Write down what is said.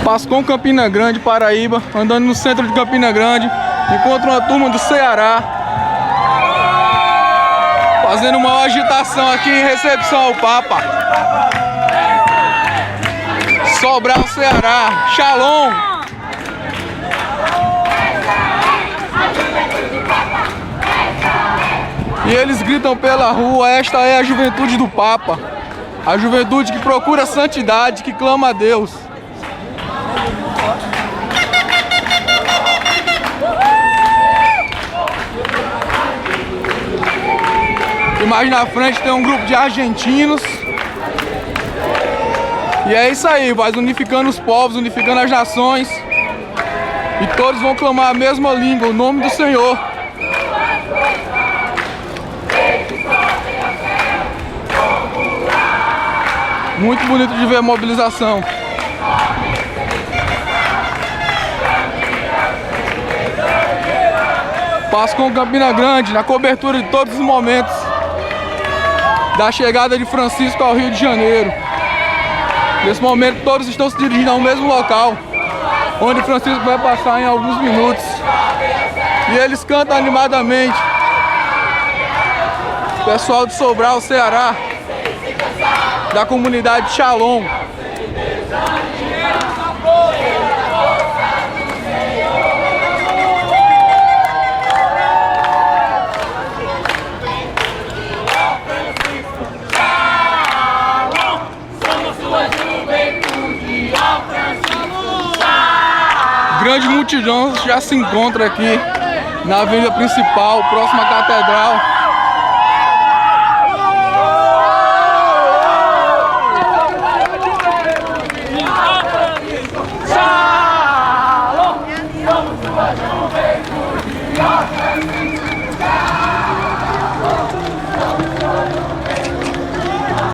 Pascom, Campina Grande, Paraíba, andando no centro de Campina Grande, encontro uma turma do Ceará, fazendo uma agitação aqui em recepção ao Papa. Sobral, Ceará, Shalom! E eles gritam pela rua: esta é a juventude do Papa, a juventude que procura santidade, que clama a Deus. E mais na frente tem um grupo de argentinos. E é isso aí, vai unificando os povos, unificando as nações. E todos vão clamar a mesma língua, o nome do Senhor. Muito bonito de ver a mobilização. Pascom, Campina Grande, na cobertura de todos os momentos da chegada de Francisco ao Rio de Janeiro. Nesse momento todos estão se dirigindo ao mesmo local, onde Francisco vai passar em alguns minutos. E eles cantam animadamente. Pessoal de Sobral, Ceará, da comunidade Shalom. Grande multidão já se encontra aqui na avenida principal, próxima à catedral.